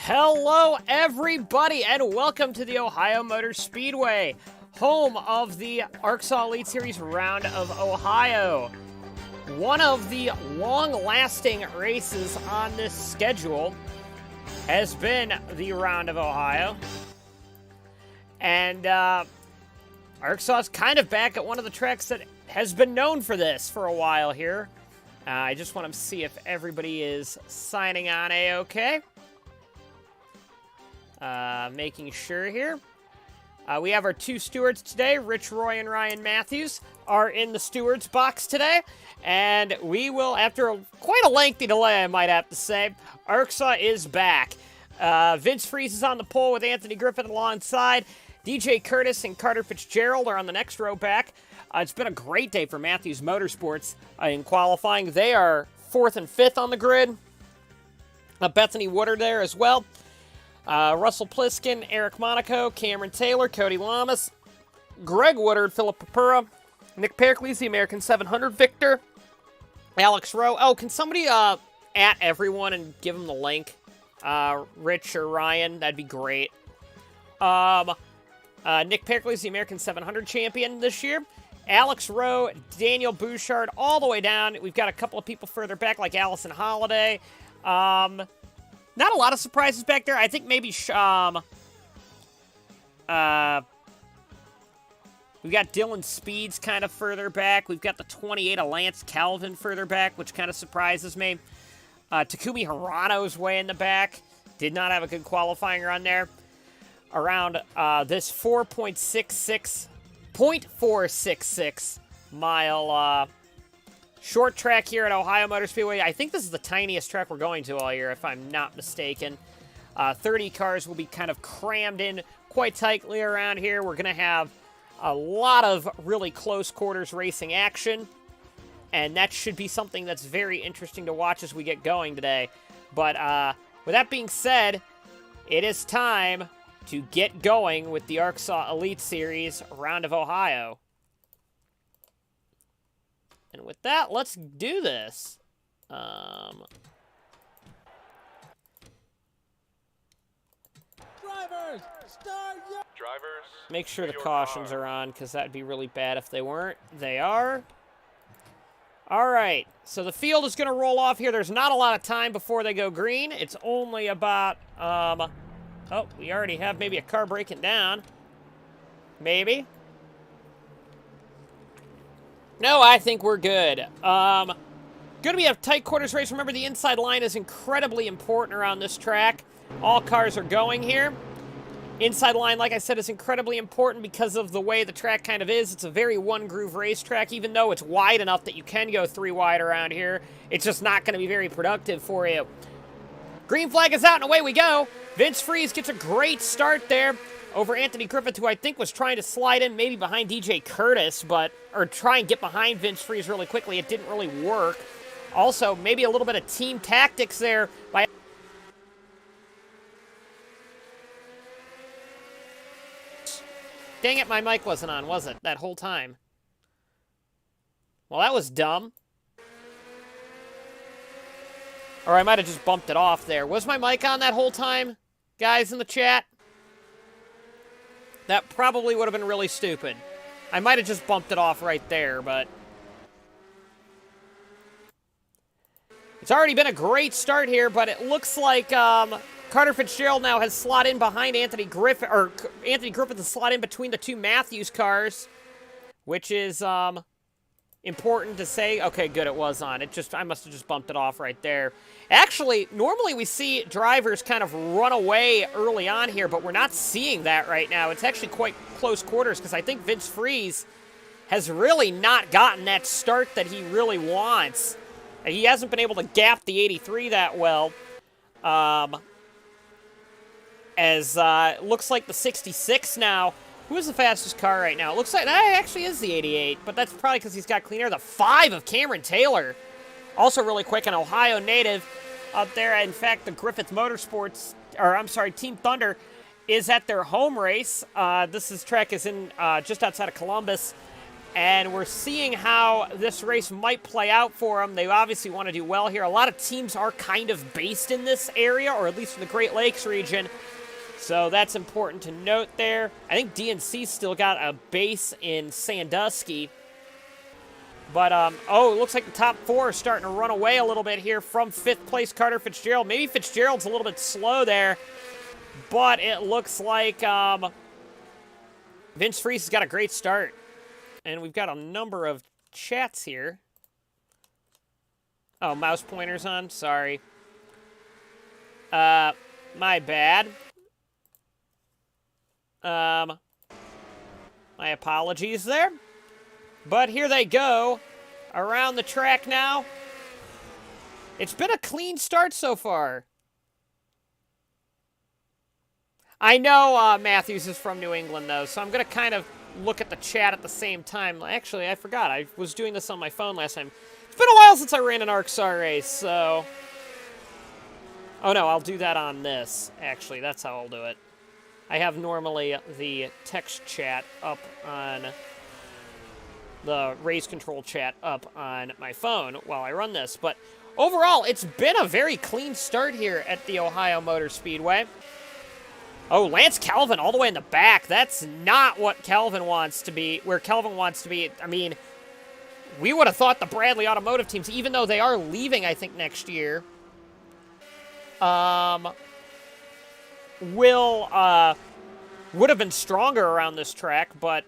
Hello, everybody, and welcome to the Ohio Motor Speedway, home of the ARCSOA Elite Series Round of Ohio. One of the long-lasting races on this schedule has been the Round of Ohio. And ARCSOA's kind of back at one of the tracks that has been known for this for a while here. I just want to see if everybody is signing on A-OK. Making sure here. We have our two stewards today. Rich Roy and Ryan Matthews are in the stewards box today. And we will, after quite a lengthy delay, I might have to say, ARCSOA is back. Vince Freeze is on the pole with Anthony Griffith alongside. DJ Curtis and Carter Fitzgerald are on the next row back. It's been a great day for Matthews Motorsports in qualifying. They are 4th and 5th on the grid. Bethany Woodard there as well. Russell Pliskin, Eric Monaco, Cameron Taylor, Cody Lamas, Greg Woodard, Philip Papura, Nick Pericles, the American 700 victor, Alex Rowe. Oh, can somebody at everyone and give them the link? Rich or Ryan, that'd be great. Nick Pericles, the American 700 champion this year. Alex Rowe, Daniel Bouchard, all the way down. We've got a couple of people further back, like Allison Holiday. Not a lot of surprises back there. I think maybe, we've got Dylan Speeds kind of further back. We've got the 28 of Lance Calvin further back, which kind of surprises me. Takumi Hirano's way in the back. Did not have a good qualifying run there. Around this 0.466 mile short track here at Ohio Motor Speedway. I think this is the tiniest track we're going to all year, if I'm not mistaken. 30 cars will be kind of crammed in quite tightly around here. We're going to have a lot of really close quarters racing action, and that should be something that's very interesting to watch as we get going today. But with that being said, it is time to get going with the ARCSOA Elite Series Round of Ohio. And with that, let's do this. Drivers, start your... Drivers, make sure the cautions are on, because that'd be really bad if they weren't. They are. All right, so the field is going to roll off here. There's not a lot of time before they go green. It's only about, oh, we already have maybe a car breaking down. Maybe. No, I think we're good. Going to be a tight quarters race. Remember, the inside line is incredibly important around this track. All cars are going here. Inside line, like I said, is incredibly important because of the way the track kind of is. It's a very one-groove racetrack, even though it's wide enough that you can go 3 wide around here. It's just not going to be very productive for you. Green flag is out, and away we go. Vince Freeze gets a great start there over Anthony Griffith, who I think was trying to slide in maybe behind DJ Curtis, or try and get behind Vince Freeze really quickly. It didn't really work. Also, maybe a little bit of team tactics there by... Dang it, my mic wasn't on, was it, that whole time? Well, that was dumb. Or I might have just bumped it off there. Was my mic on that whole time, guys in the chat? That probably would have been really stupid. I might have just bumped it off right there, but... It's already been a great start here, but it looks like Carter Fitzgerald now has slot in behind Anthony Griffith, or Anthony Griffith has slot in between the two Matthews cars, which is important to say. Okay, good, it was on. I must have just bumped it off right there. Actually, normally we see drivers kind of run away early on here, but we're not seeing that right now. It's actually quite close quarters because I think Vince Freeze has really not gotten that start that he really wants. He hasn't been able to gap the 83 that well. It looks like the 66 now. Who is the fastest car right now? It looks like that actually is the 88, but that's probably because he's got clean air. The 5 of Cameron Taylor. Also really quick, an Ohio native up there. In fact, the Griffith Motorsports, or I'm sorry, Team Thunder is at their home race. This track is in just outside of Columbus. And we're seeing how this race might play out for them. They obviously want to do well here. A lot of teams are kind of based in this area, or at least in the Great Lakes region. So that's important to note there. I think DNC still got a base in Sandusky. But, oh, it looks like the top 4 are starting to run away a little bit here from 5th place Carter Fitzgerald. Maybe Fitzgerald's a little bit slow there. But it looks like Vince Freese has got a great start. And we've got a number of chats here. Oh, mouse pointer's on. Sorry. My bad. My apologies there. But here they go. Around the track now. It's been a clean start so far. I know Matthews is from New England, though, so I'm going to kind of look at the chat at the same time. Actually, I forgot. I was doing this on my phone last time. It's been a while since I ran an ARCSOA race, so... Oh, no, I'll do that on this. Actually, that's how I'll do it. I have normally the text chat up on... the race control chat up on my phone while I run this. But overall, it's been a very clean start here at the Ohio Motor Speedway. Oh, Lance Calvin all the way in the back. That's not what Calvin wants to be, where Calvin wants to be. I mean, we would have thought the Bradley Automotive teams, even though they are leaving, I think, next year, would have been stronger around this track, but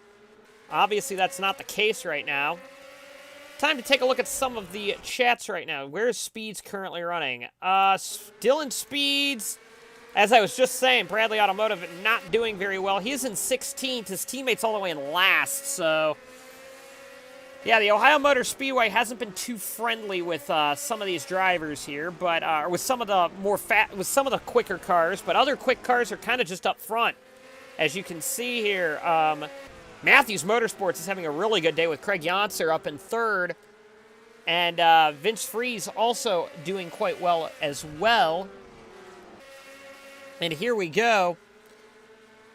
obviously that's not the case right now. Time to take a look at some of the chats right now. Where's Speeds currently running? Dylan Speeds... As I was just saying, Bradley Automotive not doing very well. He's in 16th. His teammate's all the way in last, so... Yeah, the Ohio Motor Speedway hasn't been too friendly with some of these drivers here, but with some of the with some of the quicker cars, but other quick cars are kind of just up front. As you can see here, Matthews Motorsports is having a really good day with Craig Yonser up in 3rd, and Vince Freese also doing quite well as well. And here we go.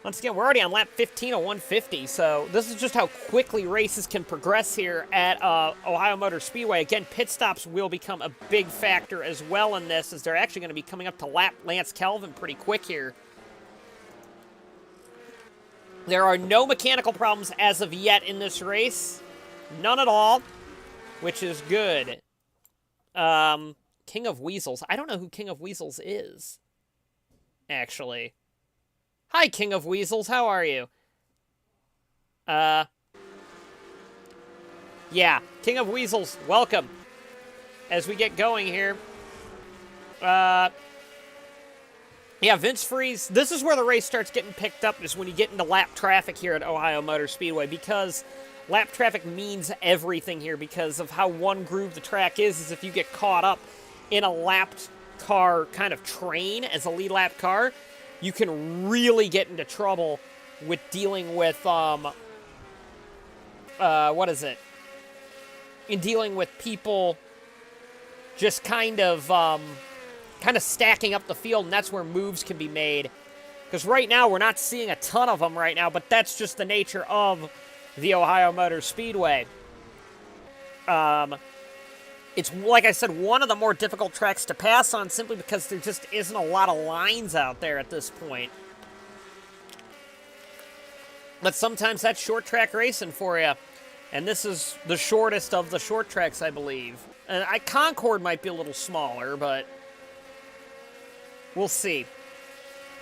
Once again, we're already on lap 15 of 150, so this is just how quickly races can progress here at Ohio Motor Speedway. Again, pit stops will become a big factor as well in this, as they're actually going to be coming up to lap Lance Calvin pretty quick here. There are no mechanical problems as of yet in this race. None at all, which is good. King of Weasels. I don't know who King of Weasels is, actually. Hi, King of Weasels. How are you? Yeah, King of Weasels, welcome. As we get going here. Yeah, Vince Freese, this is where the race starts getting picked up, is when you get into lap traffic here at Ohio Motor Speedway, because lap traffic means everything here because of how one groove the track is if you get caught up in a lapped car kind of train as a lead lap car, you can really get into trouble with dealing with, what is it? In dealing with people just kind of stacking up the field, and that's where moves can be made. Because right now, we're not seeing a ton of them right now, but that's just the nature of the Ohio Motor Speedway. It's, like I said, one of the more difficult tracks to pass on simply because there just isn't a lot of lines out there at this point. But sometimes that's short track racing for you. And this is the shortest of the short tracks, I believe. And Concord might be a little smaller, but we'll see.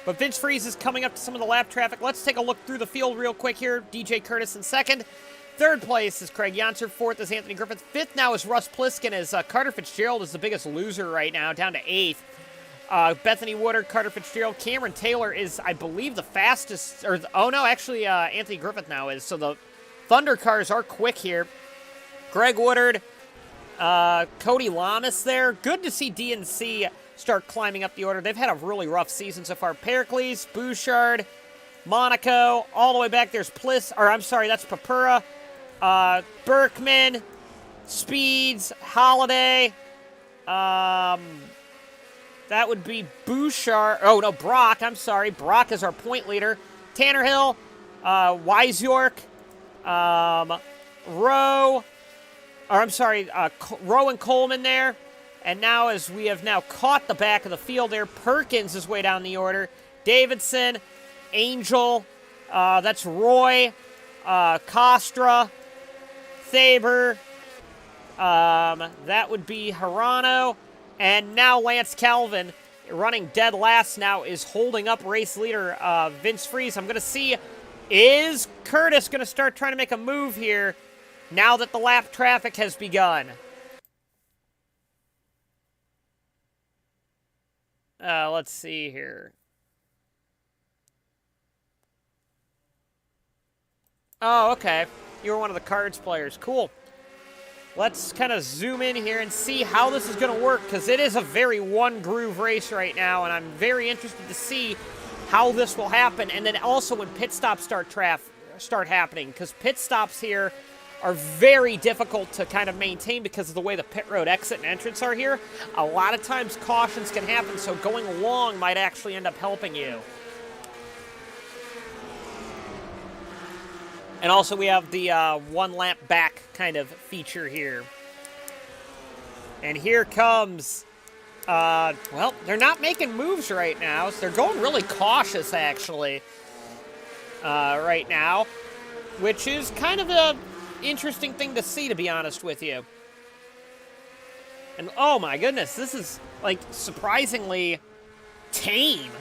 But Vince Freese is coming up to some of the lap traffic. Let's take a look through the field real quick here. DJ Curtis in 2nd. 3rd place is Craig Yonser. 4th is Anthony Griffith. 5th now is Russ Pliskin, as Carter Fitzgerald is the biggest loser right now, down to 8th. Bethany Woodard, Carter Fitzgerald. Cameron Taylor is, I believe, the fastest. Or, oh, no, actually, Anthony Griffith now is. So the Thunder cars are quick here. Greg Woodard, Cody Lamas there. Good to see DNC start climbing up the order. They've had a really rough season so far. Pericles, Bouchard, Monaco, all the way back. There's that's Papura. Berkman, Speeds, Holiday, that would be Bouchard. Oh, no, Brock. I'm sorry. Brock is our point leader. Tanner Hill, Wise York, Rowe and Coleman there. And now, as we have now caught the back of the field there, Perkins is way down the order. Davidson, Angel, that's Roy, Costra, Thaber, that would be Hirano, and now Lance Calvin, running dead last now, is holding up race leader Vince Freeze. I'm going to see, is Curtis going to start trying to make a move here now that the lap traffic has begun? Let's see here. Oh, okay. You were one of the cards players. Cool. Let's kind of zoom in here and see how this is going to work, because it is a very one-groove race right now, and I'm very interested to see how this will happen, and then also when pit stops start happening, because pit stops here are very difficult to kind of maintain because of the way the pit road exit and entrance are here. A lot of times cautions can happen, so going long might actually end up helping you. And also we have the one lap back kind of feature here. And here comes, well, they're not making moves right now, so they're going really cautious actually right now, which is kind of a interesting thing to see, to be honest with you. And oh my goodness, this is like surprisingly tame.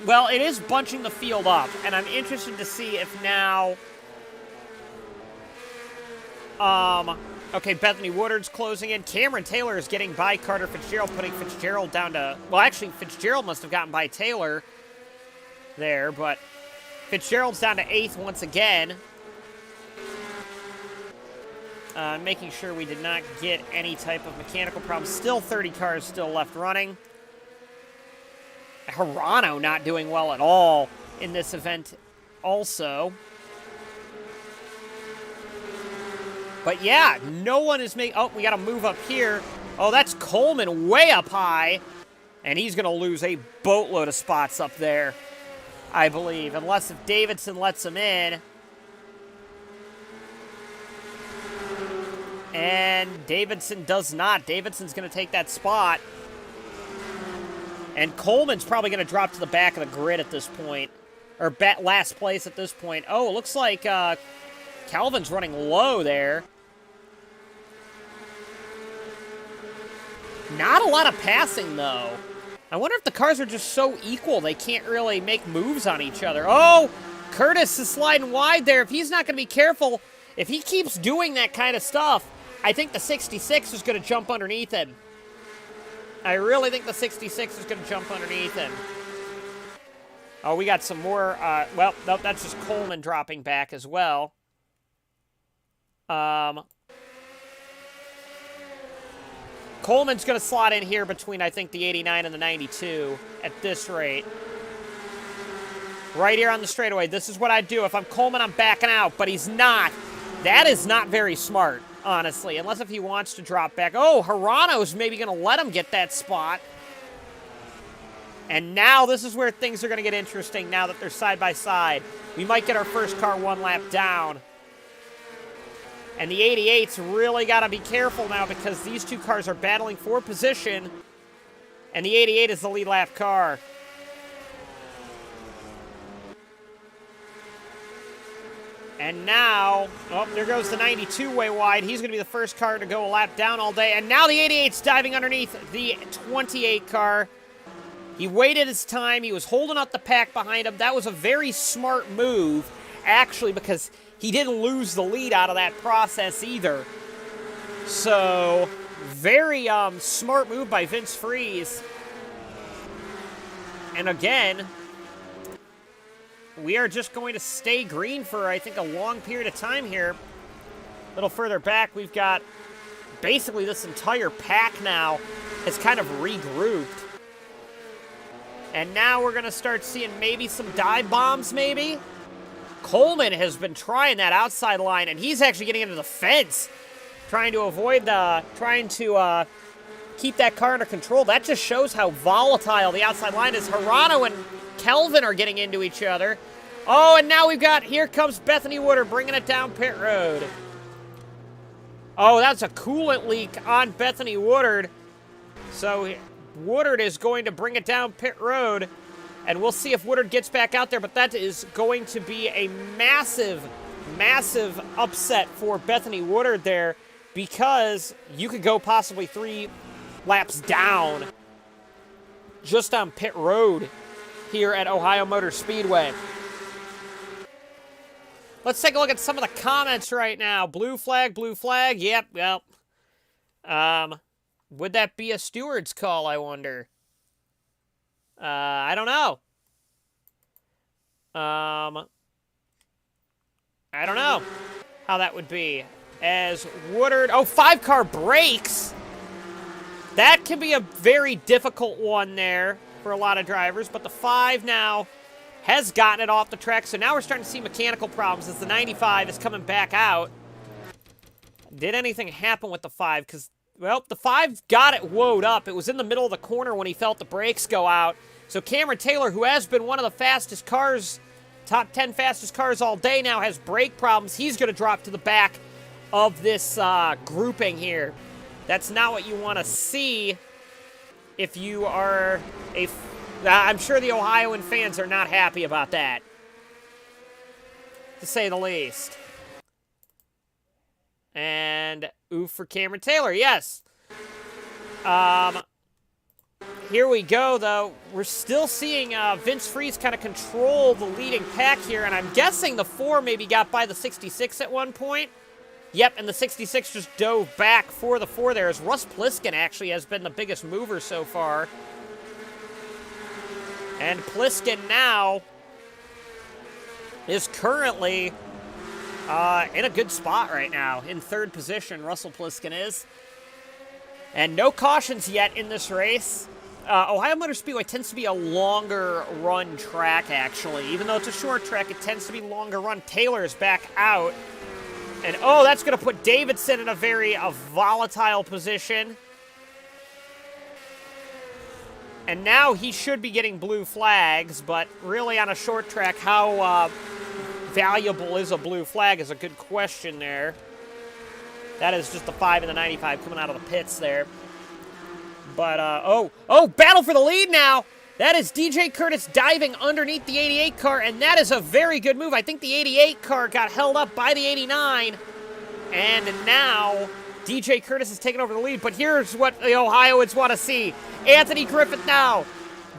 Well, it is bunching the field up, and I'm interested to see if now okay, Bethany Woodard's closing in. Cameron Taylor is getting by Carter Fitzgerald, putting Fitzgerald down to, well, actually Fitzgerald must have gotten by Taylor there, but Fitzgerald's down to 8th once again. Making sure we did not get any type of mechanical problems. Still 30 cars still left running. Hirano not doing well at all in this event also. But yeah, no one is making... Oh, we got to move up here. Oh, that's Coleman way up high. And he's going to lose a boatload of spots up there, I believe. Unless if Davidson lets him in. And Davidson does not. Davidson's going to take that spot. And Coleman's probably going to drop to the back of the grid at this point. Or last place at this point. Oh, it looks like Calvin's running low there. Not a lot of passing, though. I wonder if the cars are just so equal they can't really make moves on each other. Oh, Curtis is sliding wide there. If he's not going to be careful, if he keeps doing that kind of stuff, I think the 66 is going to jump underneath him. I really think the 66 is going to jump underneath him. Oh, we got some more. Well, nope, that's just Coleman dropping back as well. Coleman's going to slot in here between, I think, the 89 and the 92 at this rate. Right here on the straightaway. This is what I do. If I'm Coleman, I'm backing out, but he's not. That is not very smart, honestly, unless if he wants to drop back. Oh, Hirano's maybe going to let him get that spot. And now this is where things are going to get interesting now that they're side by side. We might get our first car one lap down. And the 88's really got to be careful now because these two cars are battling for position. And the 88 is the lead lap car. And now, oh, there goes the 92 way wide. He's going to be the first car to go a lap down all day. And now the 88's diving underneath the 28 car. He waited his time. He was holding up the pack behind him. That was a very smart move, actually, because he didn't lose the lead out of that process either. So, very smart move by Vince Freeze. And again, we are just going to stay green for, I think, a long period of time here. A little further back, we've got basically this entire pack now has kind of regrouped. And now we're going to start seeing maybe some dive bombs, maybe. Coleman has been trying that outside line, and he's actually getting into the fence, trying to avoid keep that car under control. That just shows how volatile the outside line is. Hirano and Kelvin are getting into each other. Oh, and now we've got, here comes Bethany Woodard bringing it down pit road. Oh, that's a coolant leak on Bethany Woodard. So Woodard is going to bring it down pit road, and we'll see if Woodard gets back out there, but that is going to be a massive, massive upset for Bethany Woodard there, because you could go possibly 3 laps down just on pit road here at Ohio Motor Speedway. Let's take a look at some of the comments right now. Blue flag, blue flag. Yep, well. Would that be a steward's call, I wonder? I don't know. I don't know how that would be. As Woodard... Oh, 5-car brakes! That can be a very difficult one there for a lot of drivers, but the 5 now has gotten it off the track, so now we're starting to see mechanical problems as the 95 is coming back out. Did anything happen with the 5? Because, well, the 5 got it woed up. It was in the middle of the corner when he felt the brakes go out. So Cameron Taylor, who has been one of the fastest cars, top 10 fastest cars all day now, has brake problems. He's going to drop to the back of this grouping here. That's not what you want to see if you are a... I'm sure the Ohioan fans are not happy about that, to say the least. And oof for Cameron Taylor, yes. Here we go, though. We're still seeing Vince Freeze kind of control the leading pack here, and I'm guessing the 4 maybe got by the 66 at one point. Yep, and the 66 just dove back for the 4 there, as Russ Pliskin actually has been the biggest mover so far. And Pliskin now is currently in a good spot right now. In 3rd position, Russell Pliskin is. And no cautions yet in this race. Ohio Motor Speedway tends to be a longer run track, actually. Even though it's a short track, it tends to be longer run. Taylor is back out. And, oh, that's going to put Davidson in a very volatile position. And now he should be getting blue flags, but really on a short track, how valuable is a blue flag is a good question there. That is just the 5 and the 95 coming out of the pits there. But, oh, battle for the lead now. That is DJ Curtis diving underneath the 88 car, and that is a very good move. I think the 88 car got held up by the 89, and now DJ Curtis is taking over the lead. But here's what the Ohioans want to see. Anthony Griffith now.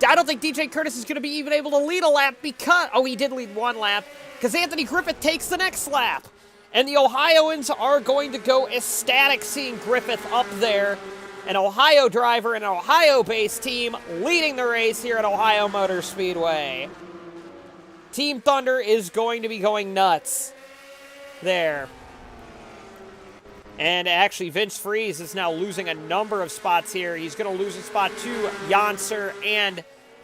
I don't think DJ Curtis is going to be even able to lead a lap because... Oh, he did lead 1 lap, because Anthony Griffith takes the next lap. And the Ohioans are going to go ecstatic seeing Griffith up there. An Ohio driver and an Ohio-based team leading the race here at Ohio Motor Speedway. Team Thunder is going to be going nuts there. And actually, Vince Freeze is now losing a number of spots here. He's going to lose a spot to Janser, and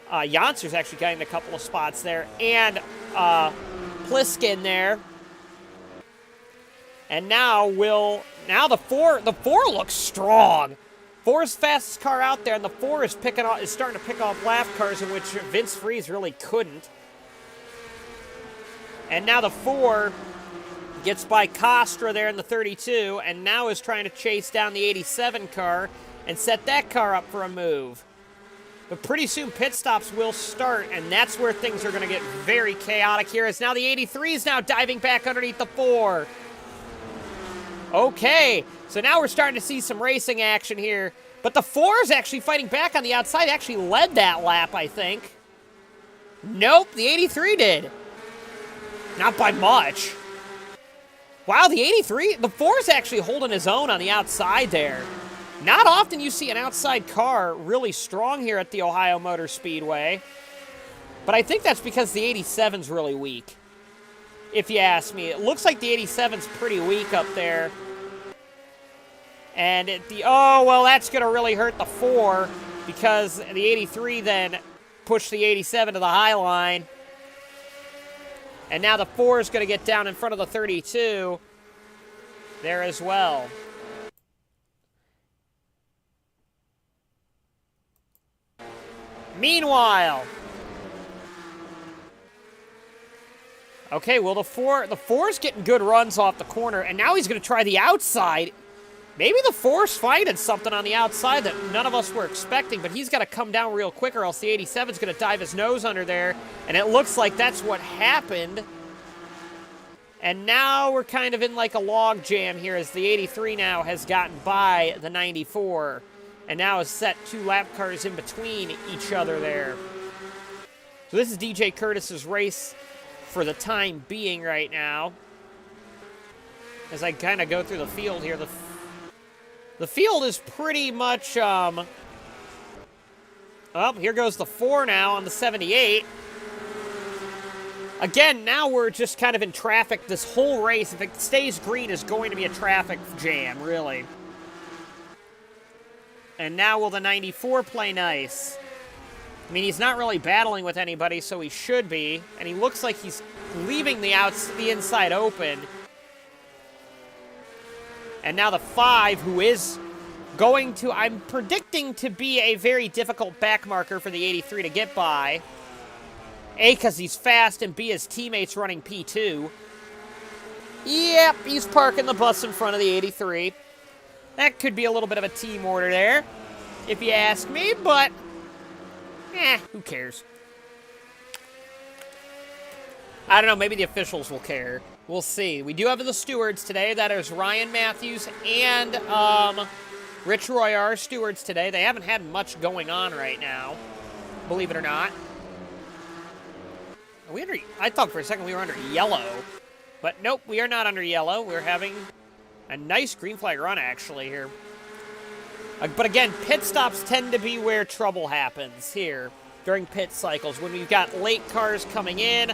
Janser's actually getting a couple of spots there, and Pliskin there. And now the 4 looks strong. 4's fastest car out there, and the 4 is starting to pick off lap cars, in which Vince Freeze really couldn't. And now the 4 gets by Costra there in the 32, and now is trying to chase down the 87 car and set that car up for a move. But pretty soon pit stops will start, and that's where things are going to get very chaotic here, as now the 83 is now diving back underneath the 4. Okay, so now we're starting to see some racing action here. But the 4 is actually fighting back on the outside. Actually led that lap, I think. Nope, the 83 did. Not by much. Wow, the 4 is actually holding his own on the outside there. Not often you see an outside car really strong here at the Ohio Motor Speedway. But I think that's because the 87's really weak, if you ask me. It looks like the 87's pretty weak up there. And oh, well, that's going to really hurt the 4, because the 83 then pushed the 87 to the high line. And now the 4 is going to get down in front of the 32 there as well. Meanwhile, okay, well, the 4's getting good runs off the corner, and now he's going to try the outside. Maybe the Force finding something on the outside that none of us were expecting, but he's got to come down real quick or else the 87's going to dive his nose under there, and it looks like that's what happened. And now we're kind of in like a log jam here as the 83 now has gotten by the 94, and now has set 2 lap cars in between each other there. So this is DJ Curtis's race for the time being right now. As I kind of go through the field here, the field is pretty much, oh, here goes the 4 now on the 78. Again, now we're just kind of in traffic. This whole race, if it stays green, is going to be a traffic jam, really. And now will the 94 play nice? I mean, he's not really battling with anybody, so he should be. And he looks like he's leaving the inside open. And now the 5, who is going to, I'm predicting to be a very difficult back marker for the 83 to get by. A, because he's fast, and B, his teammates running P2. Yep, he's parking the bus in front of the 83. That could be a little bit of a team order there, if you ask me, but, who cares? I don't know, maybe the officials will care. We'll see. We do have the stewards today. That is Ryan Matthews and Rich Roy are stewards today. They haven't had much going on right now, believe it or not. I thought for a second we were under yellow, but nope, we are not under yellow. We're having a nice green flag run, actually, here. But again, pit stops tend to be where trouble happens here during pit cycles. When we've got late cars coming in,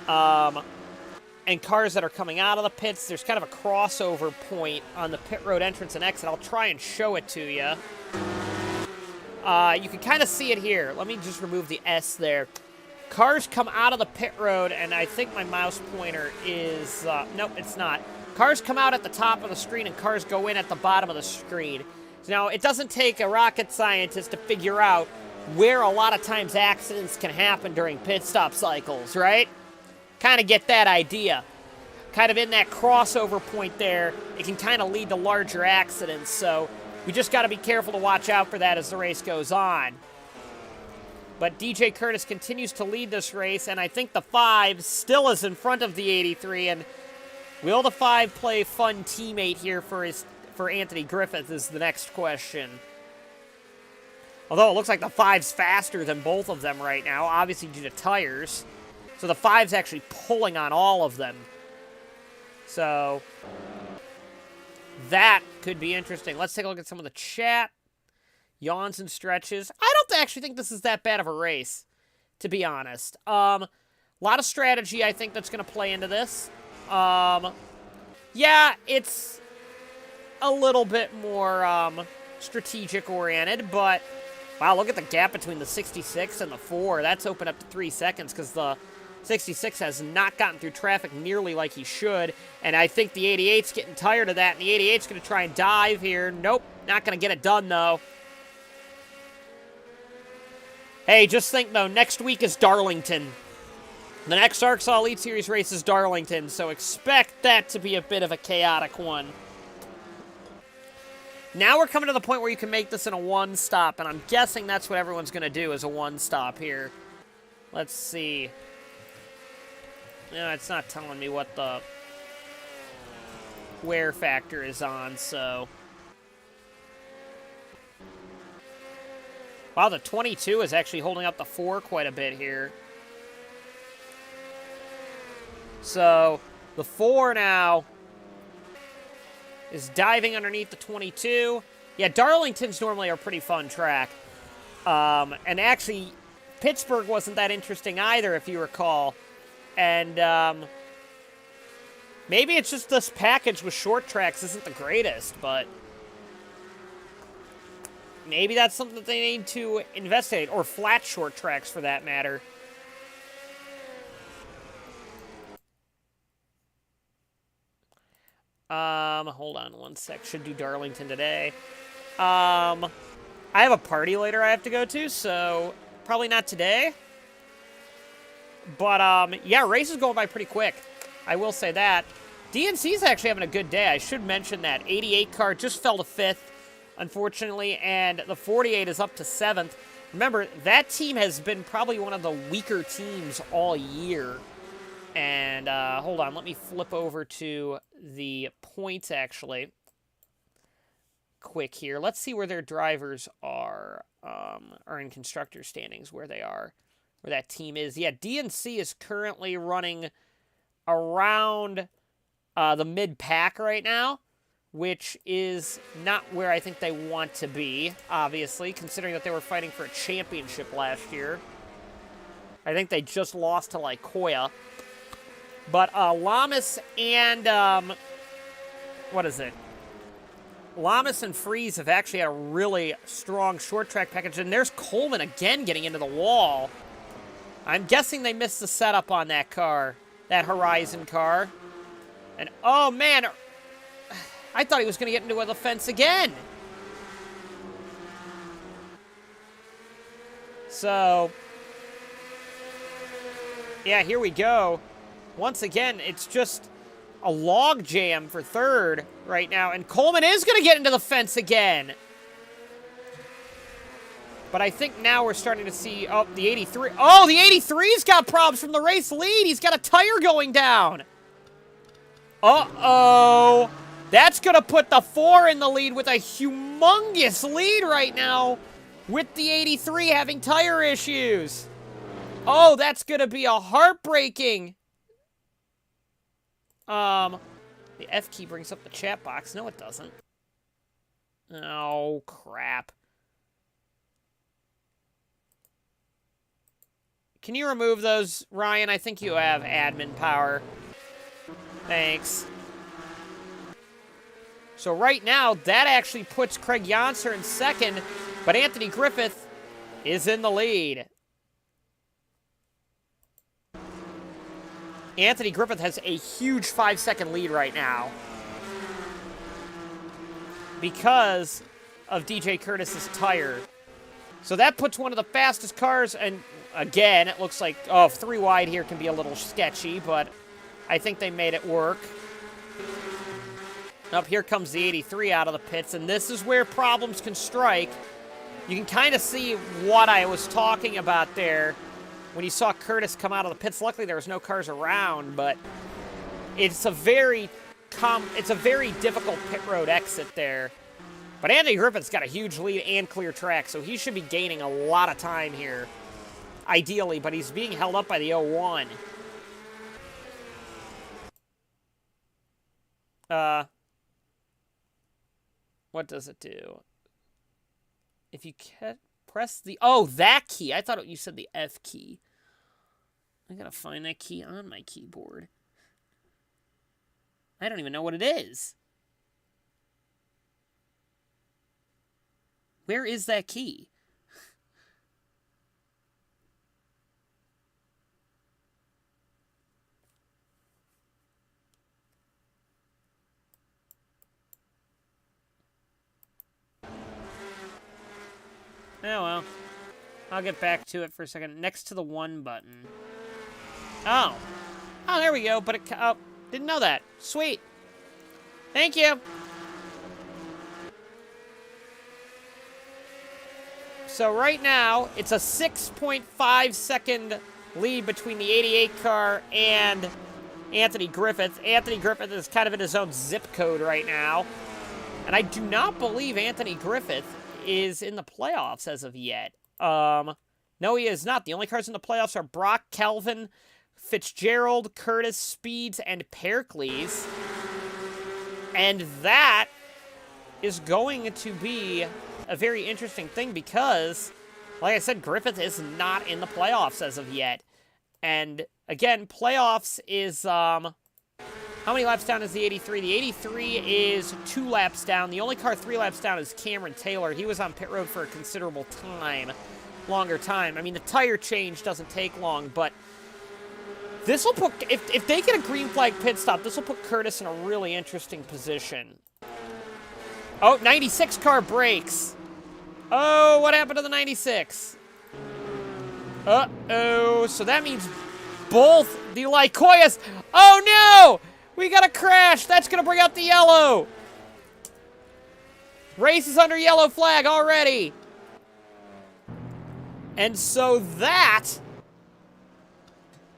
and cars that are coming out of the pits, there's kind of a crossover point on the pit road entrance and exit. I'll try and show it to you. You can kind of see it here. Let me just remove the S there. Cars come out of the pit road, and I think my mouse pointer is... nope, it's not. Cars come out at the top of the screen, and cars go in at the bottom of the screen. Now, it doesn't take a rocket scientist to figure out where a lot of times accidents can happen during pit stop cycles, right? Kind of get that idea. Kind of in that crossover point there, it can kind of lead to larger accidents, so we just got to be careful to watch out for that as the race goes on. But DJ Curtis continues to lead this race, and I think the 5 still is in front of the 83, and will the 5 play fun teammate here for Anthony Griffith is the next question. Although it looks like the 5's faster than both of them right now, obviously due to tires. So the 5's actually pulling on all of them. So that could be interesting. Let's take a look at some of the chat. Yawns and stretches. I don't actually think this is that bad of a race, to be honest. A lot of strategy, I think, that's going to play into this. Yeah, it's a little bit more strategic-oriented, but wow, look at the gap between the 66 and the 4. That's opened up to 3 seconds because the 66 has not gotten through traffic nearly like he should, and I think the 88's getting tired of that, and the 88's going to try and dive here. Nope, not going to get it done, though. Hey, just think, though, next week is Darlington. The next ARCSOA Elite Series race is Darlington, so expect that to be a bit of a chaotic one. Now we're coming to the point where you can make this in a one-stop, and I'm guessing that's what everyone's going to do is a one-stop here. Let's see. No, it's not telling me what the wear factor is on, so... Wow, the 22 is actually holding up the 4 quite a bit here. So, the 4 now is diving underneath the 22. Yeah, Darlington's normally a pretty fun track. And actually, Pittsburgh wasn't that interesting either, if you recall. And maybe it's just this package with short tracks isn't the greatest, but... maybe that's something that they need to investigate, or flat short tracks for that matter. Hold on one sec. Should do Darlington today. I have a party later I have to go to, so probably not today. But, yeah, race is going by pretty quick. I will say that. DNC's actually having a good day. I should mention that. 88 car just fell to 5th, unfortunately, and the 48 is up to 7th. Remember, that team has been probably one of the weaker teams all year. And, hold on, let me flip over to the points, actually. Quick here. Let's see where their drivers are in Constructor Standings, where they are, where that team is. Yeah, DNC is currently running around the mid-pack right now, which is not where I think they want to be, obviously, considering that they were fighting for a championship last year. I think they just lost to Lycoya. But Lamas and, what is it? Lamas and Freeze have actually had a really strong short track package. And there's Coleman again getting into the wall. I'm guessing they missed the setup on that car, that Horizon car. And, oh, man, I thought he was going to get into the fence again. So, yeah, here we go. Once again, it's just a log jam for 3rd right now. And Coleman is going to get into the fence again. But I think now we're starting to see, oh, the 83. Oh, the 83's got problems from the race lead. He's got a tire going down. Uh-oh. That's going to put the 4 in the lead with a humongous lead right now with the 83 having tire issues. Oh, that's going to be a heartbreaking. The F key brings up the chat box. No, it doesn't. Oh, crap. Can you remove those, Ryan? I think you have admin power. Thanks. So right now, that actually puts Craig Yonser in 2nd, but Anthony Griffith is in the lead. Anthony Griffith has a huge 5-second lead right now because of DJ Curtis's tire. So that puts one of the fastest cars, and again, it looks like, oh, 3 wide here can be a little sketchy, but I think they made it work. Up here comes the 83 out of the pits, and this is where problems can strike. You can kind of see what I was talking about there when you saw Curtis come out of the pits. Luckily, there was no cars around, but it's a very difficult pit road exit there. But Anthony Griffith's got a huge lead and clear track, so he should be gaining a lot of time here, ideally, but he's being held up by the 01. What does it do? If you press the... Oh, that key. I thought you said the F key. I gotta find that key on my keyboard. I don't even know what it is. Where is that key? Oh, well. I'll get back to it for a second. Next to the 1 button. Oh. Oh, there we go. But it... Oh, didn't know that. Sweet. Thank you. So right now, it's a 6.5 second lead between the 88 car and Anthony Griffith. Anthony Griffith is kind of in his own zip code right now. And I do not believe Anthony Griffith is in the playoffs as of yet. No, he is not. The only cars in the playoffs are Brock, Kelvin, Fitzgerald, Curtis, Speeds, and Pericles. And that is going to be a very interesting thing because, like I said, Griffith is not in the playoffs as of yet. And, again, playoffs is, how many laps down is the 83? The 83 is 2 laps down. The only car 3 laps down is Cameron Taylor. He was on pit road for a considerable time. Longer time. I mean, the tire change doesn't take long, but this will put, if they get a green flag pit stop, this will put Curtis in a really interesting position. Oh, 96 car breaks. Oh, what happened to the 96? Uh-oh. So that means both the Lycoyas. Oh, no! We got a crash! That's gonna bring out the yellow! Race is under yellow flag already! And so that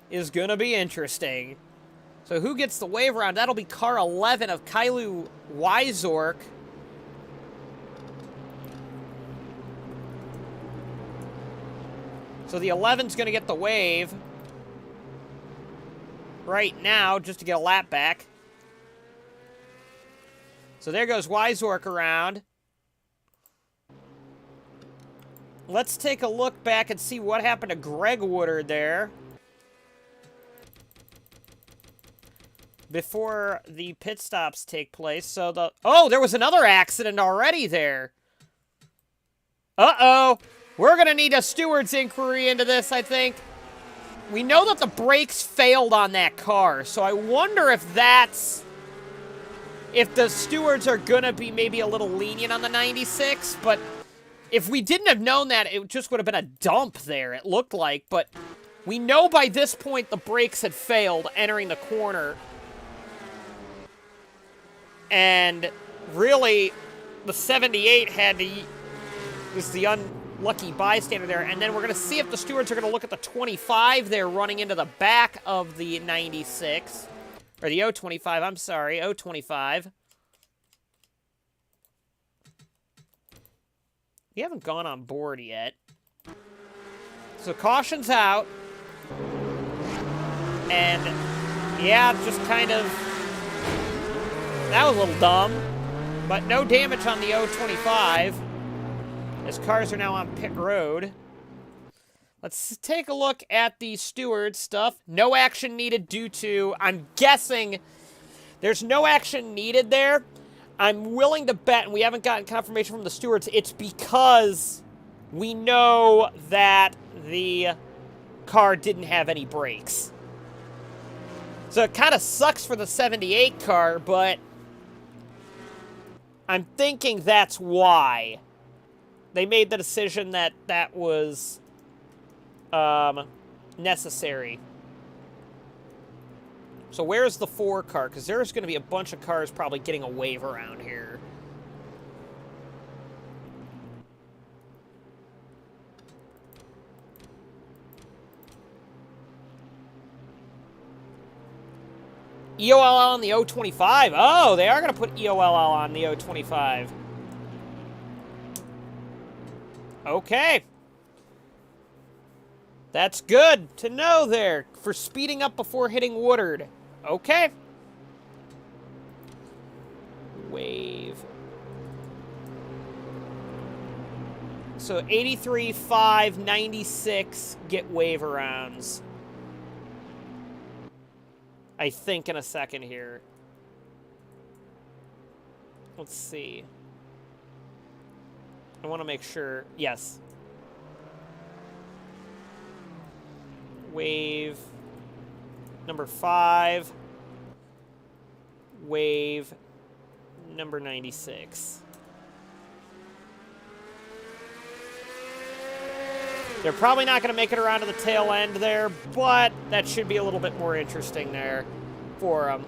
is gonna be interesting. So who gets the wave around? That'll be car 11 of Kailu Wyzork. So the 11's gonna get the wave right now, just to get a lap back. So there goes Wyzork around. Let's take a look back and see what happened to Greg Woodard there before the pit stops take place. So oh, there was another accident already there. Uh-oh. We're going to need a steward's inquiry into this, I think. We know that the brakes failed on that car, so I wonder if that's... if the stewards are going to be maybe a little lenient on the 96, but if we didn't have known that, it just would have been a dump there, it looked like. But we know by this point the brakes had failed entering the corner. And really, the 78 had to... was the unlucky bystander there. And then we're going to see if the stewards are going to look at the 25 there running into the back of the 96. Or the 025, I'm sorry, 025. You haven't gone on board yet. So caution's out. And, yeah, just kind of... that was a little dumb. But no damage on the 025. As cars are now on pit road. Let's take a look at the steward stuff. No action needed due to... I'm guessing there's no action needed there. I'm willing to bet, and we haven't gotten confirmation from the stewards, it's because we know that the car didn't have any brakes. So it kind of sucks for the 78 car, but I'm thinking that's why they made the decision that that was necessary. So where's the 4 car? Because there's going to be a bunch of cars probably getting a wave around here. EOLL on the 025. Oh, they are going to put EOLL on the 025. Okay. That's good to know there for speeding up before hitting Woodard. Okay. Wave. So 83, 5, 96 get wave arounds. I think in a second here. Let's see. I want to make sure. Yes. Wave number 5. Wave number 96. They're probably not going to make it around to the tail end there, but that should be a little bit more interesting there for them.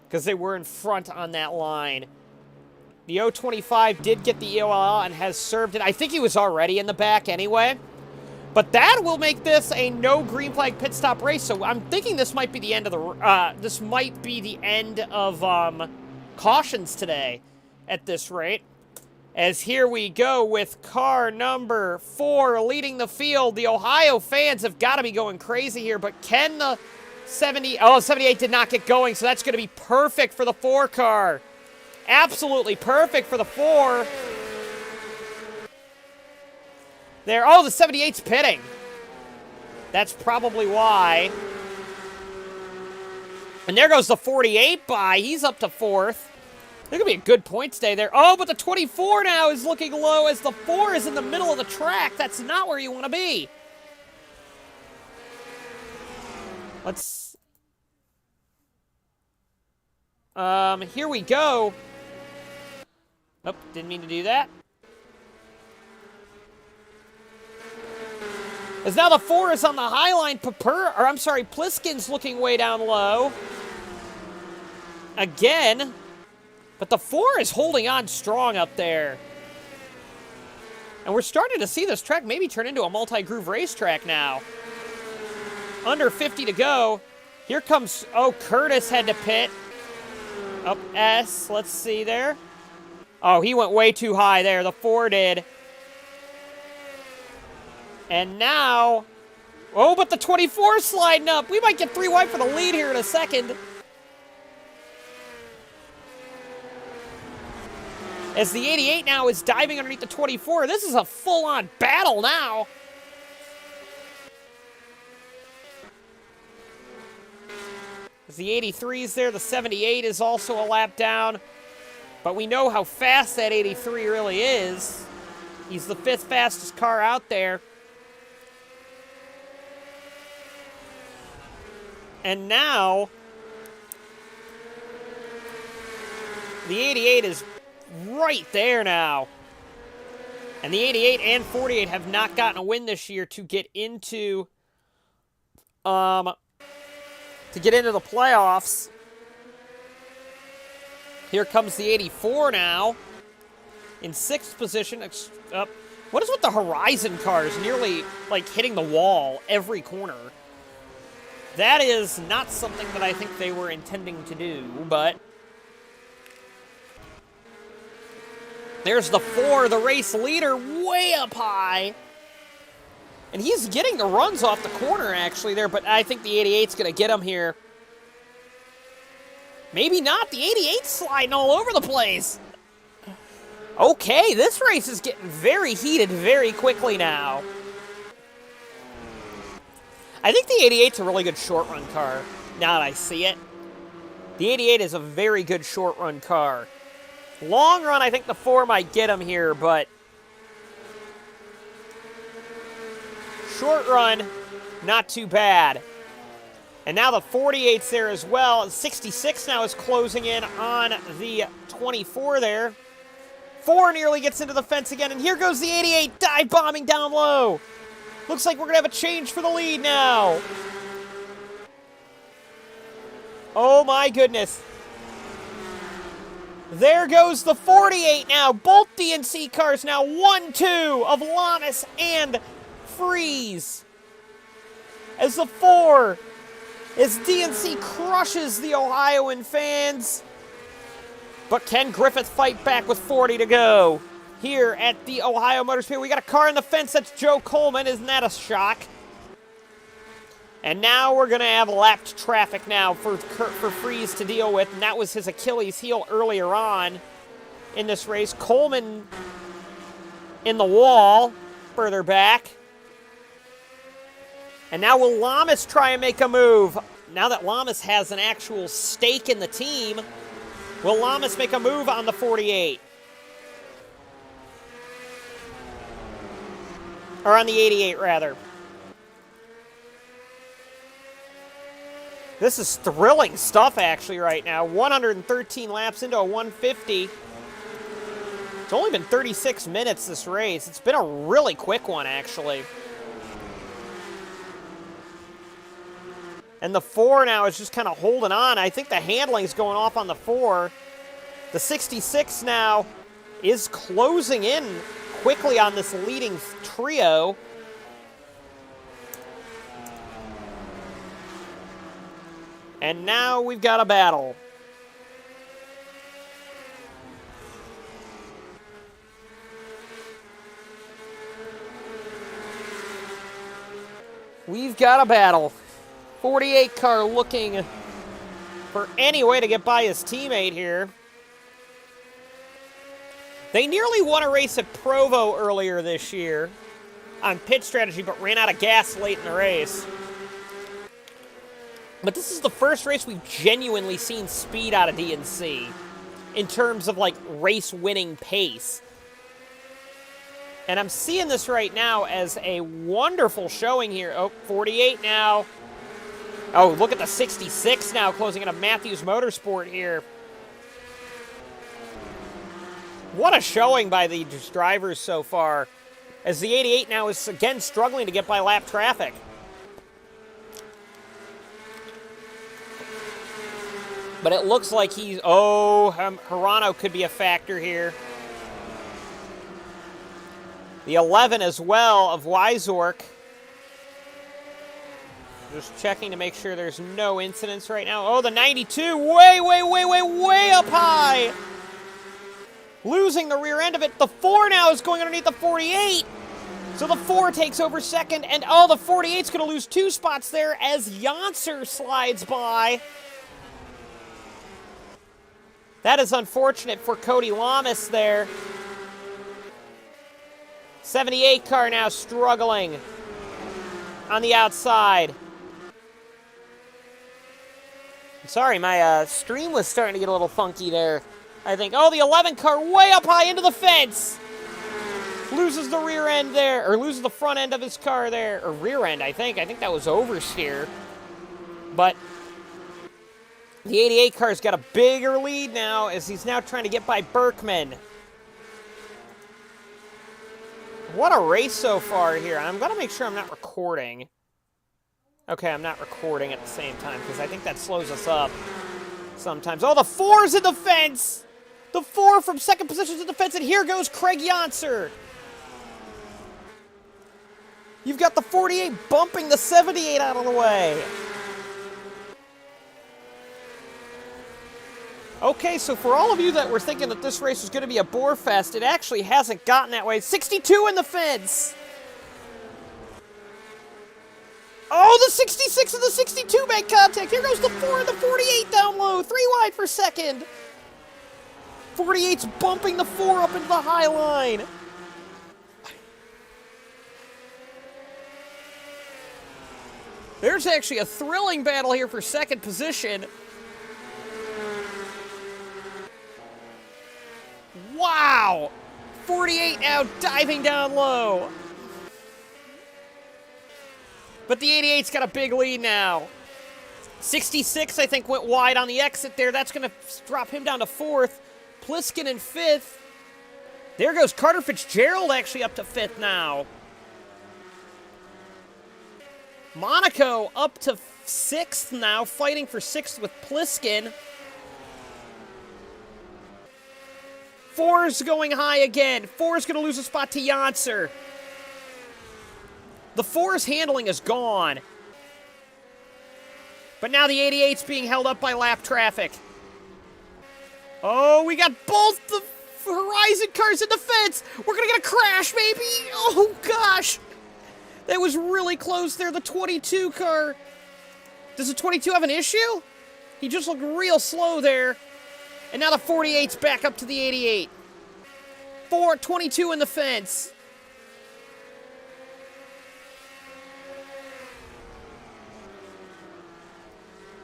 Because they were in front on that line. The 025 did get the EOLL and has served it. I think he was already in the back anyway. But that will make this a no green flag pit stop race. So I'm thinking this might be the end of the cautions today at this rate. As here we go with car number 4 leading the field. The Ohio fans have got to be going crazy here, but can the 78 did not get going, so that's going to be perfect for the 4 car. Absolutely perfect for the 4. There. Oh, the 78's pitting. That's probably why. And there goes the 48 by. He's up to 4th. There could be a good points day there. Oh, but the 24 now is looking low as the 4 is in the middle of the track. That's not where you want to be. Let's... here we go. Oh, didn't mean to do that. As now the 4 is on the high line. Pliskin's looking way down low. Again. But the 4 is holding on strong up there. And we're starting to see this track maybe turn into a multi-groove racetrack now. Under 50 to go. Here comes, Curtis had to pit. Up S, let's see there. Oh, he went way too high there, the 4 did. And now, but the 24 sliding up. We might get 3 wide for the lead here in a second. As the 88 now is diving underneath the 24. This is a full-on battle now. As the 83 is there, the 78 is also a lap down. But we know how fast that 83 really is. He's the 5th fastest car out there. And now, the 88 is right there now. And the 88 and 48 have not gotten a win this year to get into the playoffs. Here comes the 84 now in 6th position. What is with the Horizon cars nearly like hitting the wall every corner? That is not something that I think they were intending to do, but there's the 4, the race leader, way up high. And he's getting the runs off the corner, actually, there, but I think the 88's going to get him here. Maybe not. The 88's sliding all over the place. Okay, this race is getting very heated very quickly now. I think the 88's a really good short-run car, now that I see it. The 88 is a very good short-run car. Long run, I think the 4 might get him here, but short run, not too bad. And now the 48's there as well. 66 now is closing in on the 24 there. 4 nearly gets into the fence again, and here goes the 88 dive bombing down low. Looks like we're going to have a change for the lead now. Oh my goodness. There goes the 48 now. Both DNC cars now 1-2 of Lamas and Freeze. As the 4, as DNC crushes the Ohioan fans. But can Griffith fight back with 40 to go? Here at the Ohio Motor Speedway, we got a car in the fence. That's Joe Coleman. Isn't that a shock? And now we're going to have lapped traffic now for Freeze to deal with. And that was his Achilles heel earlier on in this race. Coleman in the wall further back. And now will Lamas try and make a move? Now that Lamas has an actual stake in the team, will Lamas make a move on the 48? Or on the 88, rather. This is thrilling stuff, actually, right now. 113 laps into a 150. It's only been 36 minutes, this race. It's been a really quick one, actually. And the 4 now is just kind of holding on. I think the handling's going off on the 4. The 66 now is closing in quickly on this leading trio. And now we've got a battle. We've got a battle. 48 car looking for any way to get by his teammate here. They nearly won a race at Provo earlier this year on pit strategy, but ran out of gas late in the race. But this is the first race we've genuinely seen speed out of DNC in terms of, like, race-winning pace. And I'm seeing this right now as a wonderful showing here. Oh, 48 now. Oh, look at the 66 now closing in a Matthews Motorsport here. What a showing by the drivers so far. as the 88 now is again struggling to get by lap traffic. But it looks like he's... Oh, Hirano could be a factor here. The 11 as well of Wyzork. Just checking to make sure there's no incidents right now. Oh, the 92, way up high. Losing the rear end of it. The 4 now is going underneath the 48. So the 4 takes over second, and oh, the 48's going to lose 2 spots there as Janser slides by. That is unfortunate for Cody Lamas there. 78 car now struggling on the outside. Sorry, my stream was starting to get a little funky there, I think. Oh, the 11 car way up high into the fence. Loses the rear end there, or loses the front end of his car there, or rear end, I think. I think that was oversteer. But the 88 car's got a bigger lead now as he's now trying to get by Berkman. What a race so far here. I'm going to make sure I'm not recording. Okay, I'm not recording at the same time because I think that slows us up sometimes. Oh, the 4's in the fence! The 4 from second position to the fence, and here goes Craig Janser. You've got the 48 bumping the 78 out of the way. Okay, so for all of you that were thinking that this race was going to be a bore fest, it actually hasn't gotten that way. 62 in the fence. Oh, the 66 and the 62 make contact. Here goes the 4 and the 48 down low. 3 wide for second. 48's bumping the 4 up into the high line. There's actually a thrilling battle here for second position. Wow! 48 now diving down low. But the 88's got a big lead now. 66, I think, went wide on the exit there. That's going to drop him down to 4th. Pliskin in 5th. There goes Carter Fitzgerald actually up to 5th now. Monaco up to 6th now, fighting for 6th with Pliskin. 4's going high again. 4's going to lose a spot to Janser. The 4's handling is gone. But now the 88's being held up by lap traffic. Oh, we got both the Horizon cars in the fence. We're going to get a crash, maybe. Oh, gosh. That was really close there, the 22 car. Does the 22 have an issue? He just looked real slow there. And now the 48's back up to the 88. 22 in the fence.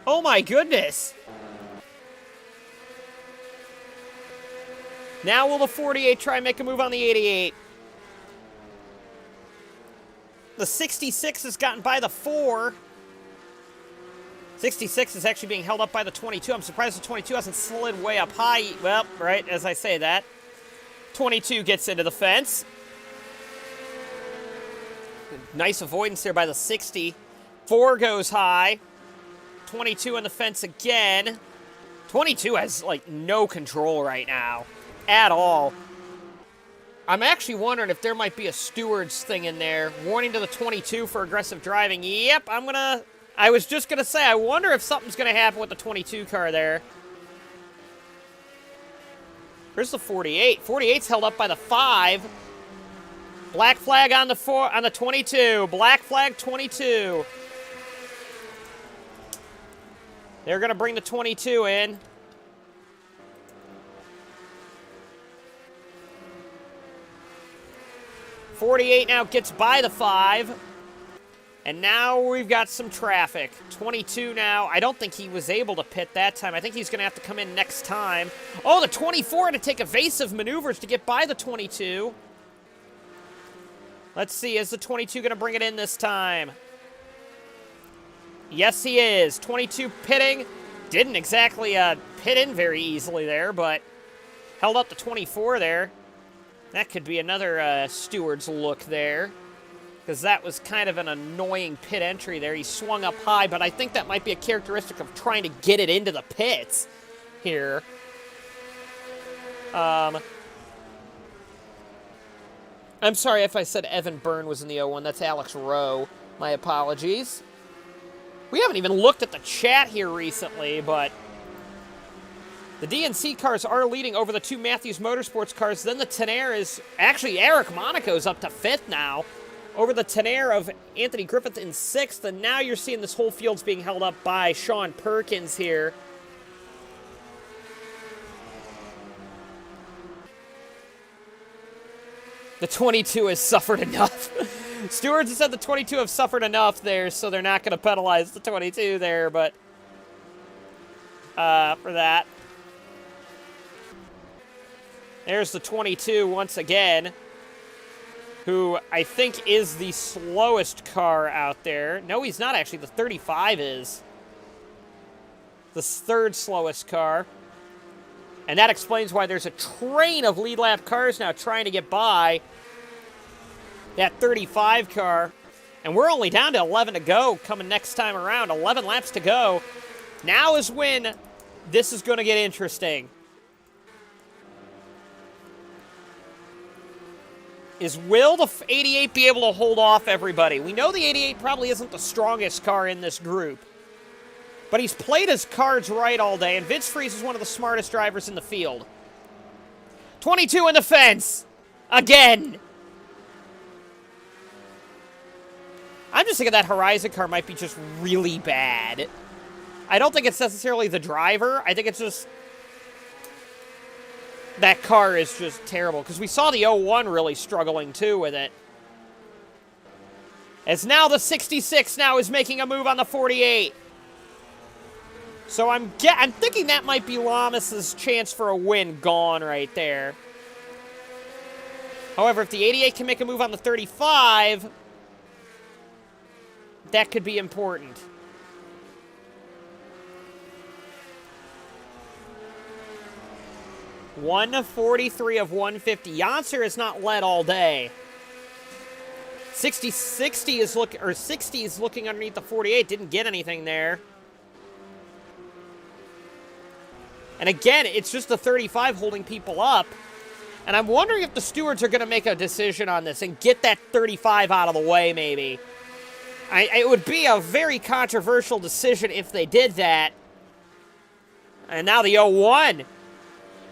Oh my goodness. Now will the 48 try and make a move on the 88? The 66 has gotten by the 4. 66 is actually being held up by the 22. I'm surprised the 22 hasn't slid way up high. Well, right, as I say that. 22 gets into the fence. Nice avoidance there by the 60. 4 goes high. 22 in the fence again. 22 has, like, no control right now. At all. I'm actually wondering if there might be a stewards thing in there. Warning to the 22 for aggressive driving. Yep, I was just going to say, I wonder if something's going to happen with the 22 car there. Here's the 48. 48's held up by the 5. Black flag on the 22. Black flag 22. They're going to bring the 22 in. .48 now gets by the 5. And now we've got some traffic. 22 now. I don't think he was able to pit that time. I think he's going to have to come in next time. Oh, the 24 to take evasive maneuvers to get by the 22. Let's see, is the 22 going to bring it in this time? Yes, he is. 22 pitting. Didn't exactly pit in very easily there, but held up the 24 there. That could be another steward's look there, because that was kind of an annoying pit entry there. He swung up high, but I think that might be a characteristic of trying to get it into the pits here. I'm sorry if I said Evan Byrne was in the 01. That's Alex Rowe. My apologies. We haven't even looked at the chat here recently, but the DNC cars are leading over the two Matthews Motorsports cars. Then the Tenaire is... Actually, Eric Monaco's up to 5th now, over the Tenaire of Anthony Griffith in 6th. And now you're seeing this whole field's being held up by Sean Perkins here. The 22 has suffered enough. Stewards have said the 22 have suffered enough there, so they're not going to penalize the 22 there, but for that. There's the 22 once again, who I think is the slowest car out there. No, he's not actually. The 35 is the 3rd slowest car. And that explains why there's a train of lead lap cars now trying to get by that 35 car. And we're only down to 11 to go coming next time around. 11 laps to go. Now is when this is going to get interesting. Will the 88 be able to hold off everybody? We know the 88 probably isn't the strongest car in this group. But he's played his cards right all day, and Vince Friese is one of the smartest drivers in the field. 22 in the fence! Again! I'm just thinking that Horizon car might be just really bad. I don't think it's necessarily the driver. I think it's just... that car is just terrible, because we saw the 01 really struggling, too, with it. As now the 66 now is making a move on the 48. So I'm thinking that might be Lamas's chance for a win gone right there. However, if the 88 can make a move on the 35, that could be important. .143 of 150. Janser has not led all day. 60 is looking underneath the 48. Didn't get anything there. And again, it's just the 35 holding people up. And I'm wondering if the stewards are going to make a decision on this and get that 35 out of the way, maybe. It would be a very controversial decision if they did that. And now the 01,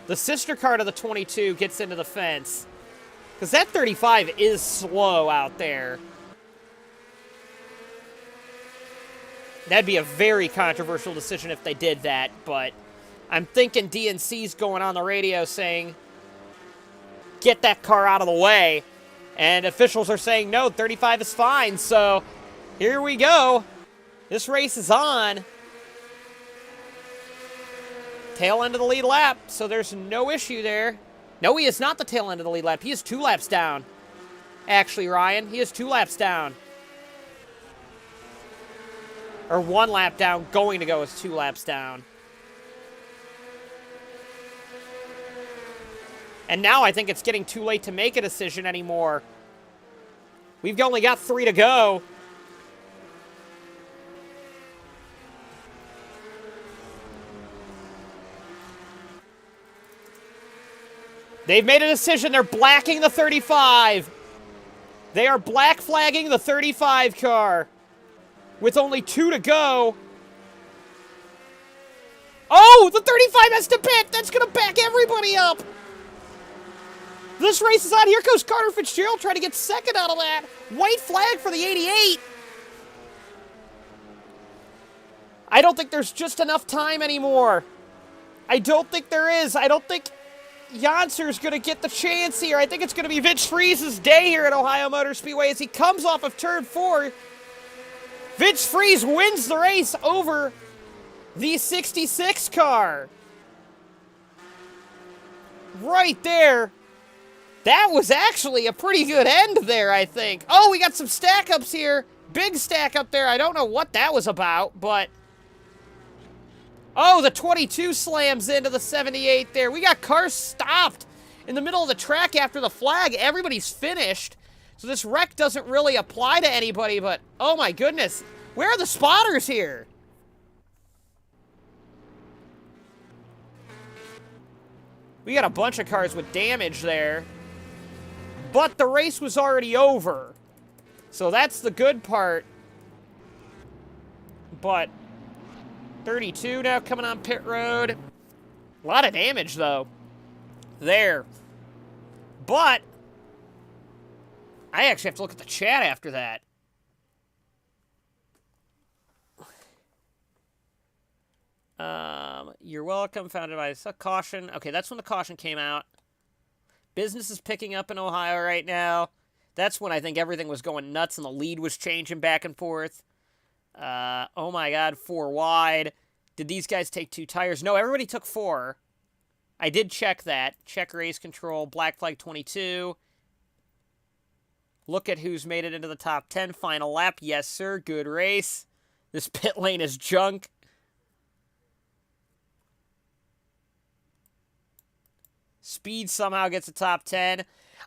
the sister car to the 22, gets into the fence. Because that 35 is slow out there. That'd be a very controversial decision if they did that, but I'm thinking DNC's going on the radio saying, get that car out of the way. And officials are saying, no, 35 is fine. So here we go. This race is on. Tail end of the lead lap, so there's no issue there. No, he is not the tail end of the lead lap. He is 2 laps down. Actually, Ryan, he is 2 laps down. Or 1 lap down, going to go is 2 laps down. And now I think it's getting too late to make a decision anymore. We've only got 3 to go. They've made a decision. They're blacking the 35. They are black flagging the 35 car. With only 2 to go. Oh, the 35 has to pit. That's going to back everybody up. This race is on. Here goes Carter Fitzgerald trying to get second out of that. White flag for the 88. I don't think there's just enough time anymore. I don't think there is. I don't think Janser's going to get the chance here. I think it's going to be Vince Friese's day here at Ohio Motor Speedway as he comes off of turn 4. Vince Friese wins the race over the 66 car. Right there. That was actually a pretty good end there, I think. Oh, we got some stack-ups here. Big stack up there. I don't know what that was about, but... Oh, the 22 slams into the 78 there. We got cars stopped in the middle of the track after the flag. Everybody's finished. So this wreck doesn't really apply to anybody, but oh my goodness. Where are the spotters here? We got a bunch of cars with damage there. But the race was already over. So that's the good part. But 32 now coming on pit road. A lot of damage, though. There. But I actually have to look at the chat after that. You're welcome. Founded by a caution. Okay, that's when the caution came out. Business is picking up in Ohio right now. That's when I think everything was going nuts and the lead was changing back and forth. Oh my God, 4 wide. Did these guys take 2 tires? No, everybody took 4. I did check that. Check race control, black flag 22. Look at who's made it into the top 10. Final lap. Yes, sir. Good race. This pit lane is junk. Speed somehow gets a top 10.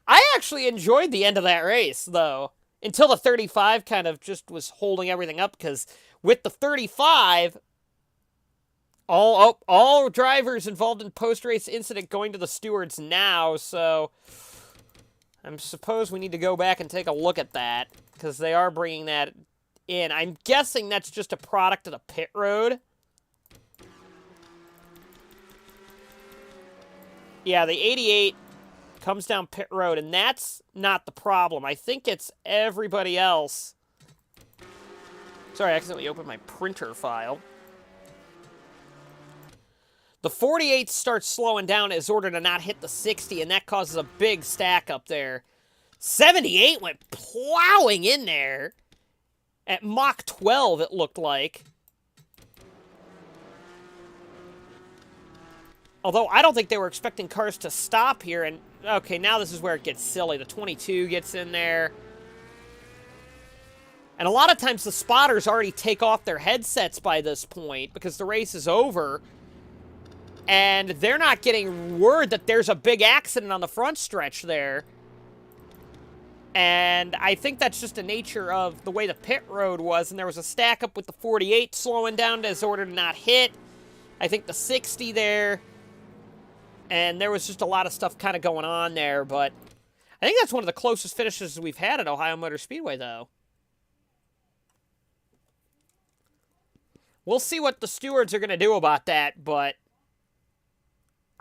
I actually enjoyed the end of that race, though. Until the 35 kind of just was holding everything up, because with the 35, all drivers involved in post-race incident going to the stewards now, so I suppose we need to go back and take a look at that, because they are bringing that in. I'm guessing that's just a product of the pit road. Yeah, the 88 comes down pit road, and that's not the problem. I think it's everybody else. Sorry, I accidentally opened my printer file. The 48 starts slowing down as order to not hit the 60, and that causes a big stack up there. 78 went plowing in there. At Mach 12, it looked like. Although, I don't think they were expecting cars to stop here, and okay, now this is where it gets silly. The 22 gets in there. And a lot of times the spotters already take off their headsets by this point because the race is over. And they're not getting word that there's a big accident on the front stretch there. And I think that's just the nature of the way the pit road was. And there was a stack up with the 48 slowing down as order to not hit. I think the 60 there. And there was just a lot of stuff kind of going on there, but I think that's one of the closest finishes we've had at Ohio Motor Speedway, though. We'll see what the stewards are going to do about that, but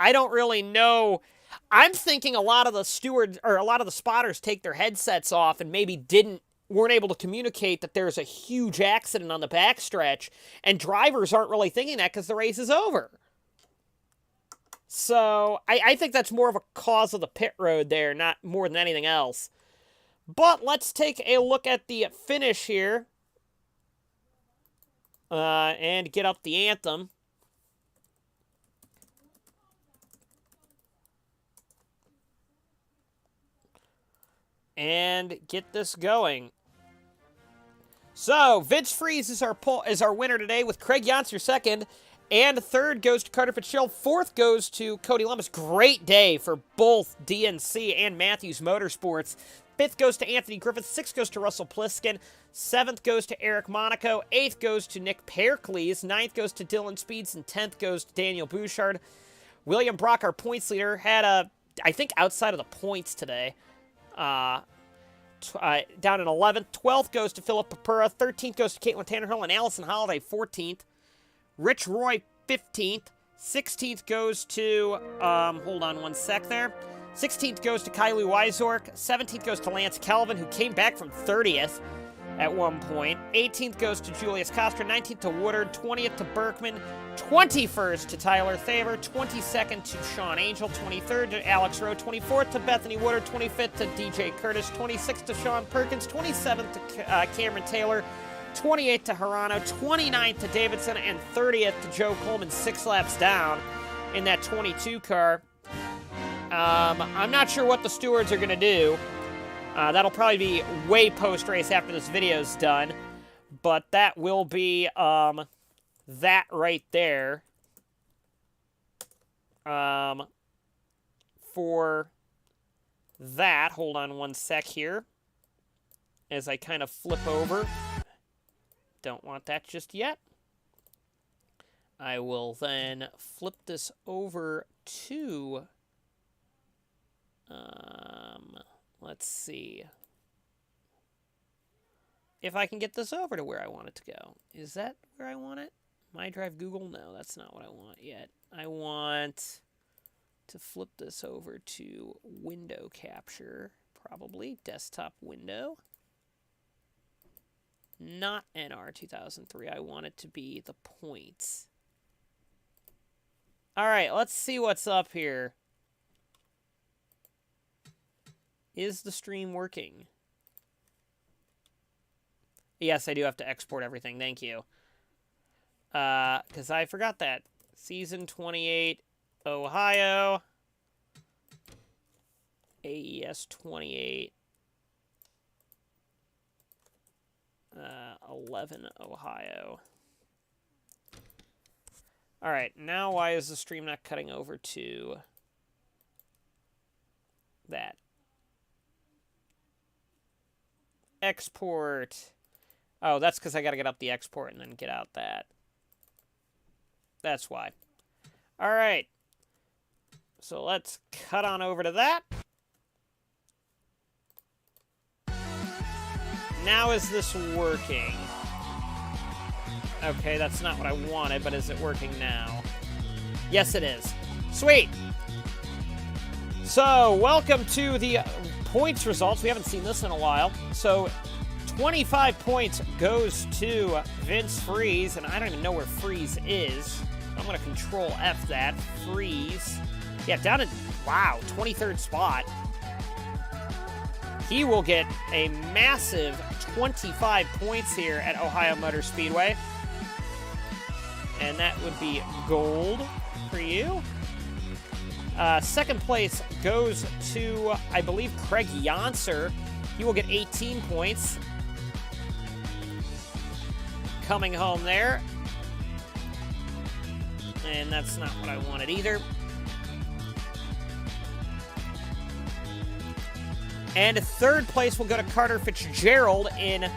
I don't really know. I'm thinking a lot of the stewards, or a lot of the spotters take their headsets off and maybe weren't able to communicate that there's a huge accident on the backstretch, and drivers aren't really thinking that because the race is over. So, I think that's more of a cause of the pit road there, not more than anything else. But let's take a look at the finish here. And get up the anthem. And get this going. So, Vince Freeze is our winner today, with Craig Yonser second. And third goes to Carter Fitzgerald. Fourth goes to Cody Lummis. Great day for both DNC and Matthews Motorsports. Fifth goes to Anthony Griffith. Sixth goes to Russell Pliskin. Seventh goes to Eric Monaco. Eighth goes to Nick Pericles. Ninth goes to Dylan Speeds. And 10th goes to Daniel Bouchard. William Brock, our points leader, had I think outside of the points today. Down in 11th. 12th goes to Philip Papura. 13th goes to Caitlin Tannerhill and Allison Holiday, 14th. Rich Roy, 15th. 16th goes to, hold on one sec there. 16th goes to Kylie Wyzork. 17th goes to Lance Calvin, who came back from 30th at one point. 18th goes to Julius Costra. 19th to Woodard. 20th to Berkman. 21st to Tyler Thaver. 22nd to Sean Angel. 23rd to Alex Rowe. 24th to Bethany Woodard. 25th to DJ Curtis. 26th to Sean Perkins. 27th to Cameron Taylor. 28th to Hirano, 29th to Davidson, and 30th to Joe Coleman, 6 laps down in that 22 car. I'm not sure what the stewards are going to do. That'll probably be way post-race after this video's done. But that will be that right there. for that. Hold on one sec here. As I kind of flip over. Don't want that just yet. I will then flip this over to... let's see. If I can get this over to where I want it to go. Is that where I want it? My Drive Google? No, that's not what I want yet. I want to flip this over to window capture, probably. Desktop window. Not NR 2003. I want it to be the points. All right, let's see what's up here. Is the stream working? Yes, I do have to export everything. Thank you. Because I forgot that. Season 28, Ohio. AES 28. 11, Ohio. All right, now why is the stream not cutting over to that? Export. Oh, that's because I got to get up the export and then get out that. That's why. All right. So let's cut on over to that. Now is this working? Okay, that's not what I wanted, but is it working now? Yes, it is. Sweet! So, welcome to the points results. We haven't seen this in a while. So, 25 points goes to Vince Freeze, and I don't even know where Freeze is. I'm going to Control F that. Freeze. Yeah, down in, wow, 23rd spot. He will get a massive 25 points here at Ohio Motor Speedway. And that would be gold for you. Second place goes to, I believe, Craig Yonser. He will get 18 points. Coming home there. And that's not what I wanted either. And third place will go to Carter Fitzgerald in,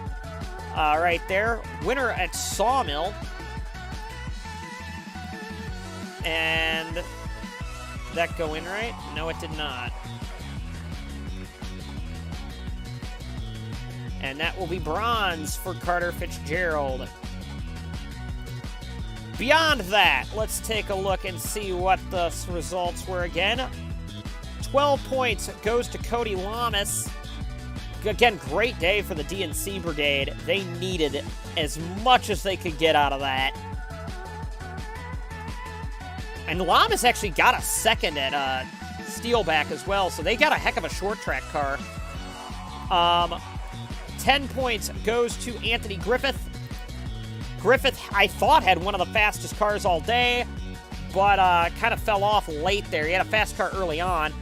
right there. Winner at Sawmill. And did that go in right? No, it did not. And that will be bronze for Carter Fitzgerald. Beyond that, let's take a look and see what the results were again. 12 points goes to Cody Lamas. Again, great day for the DNC Brigade. They needed as much as they could get out of that. And Lamas actually got a second at Steelback as well, so they got a heck of a short track car. 10 points goes to Anthony Griffith. Griffith, I thought, had one of the fastest cars all day, but kind of fell off late there. He had a fast car early on.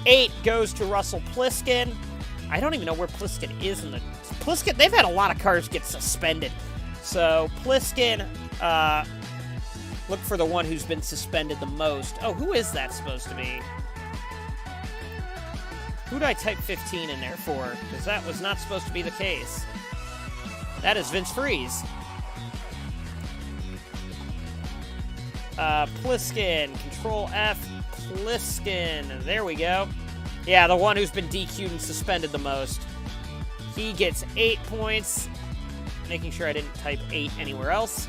8 goes to Russell Pliskin. I don't even know where Pliskin is in the... Pliskin, they've had a lot of cars get suspended. So, Pliskin, look for the one who's been suspended the most. Oh, who is that supposed to be? Who did I type 15 in there for? Because that was not supposed to be the case. That is Vince Freeze. Pliskin, Control F, Pliskin. There we go. Yeah, the one who's been DQ'd and suspended the most. He gets 8 points. Making sure I didn't type 8 anywhere else.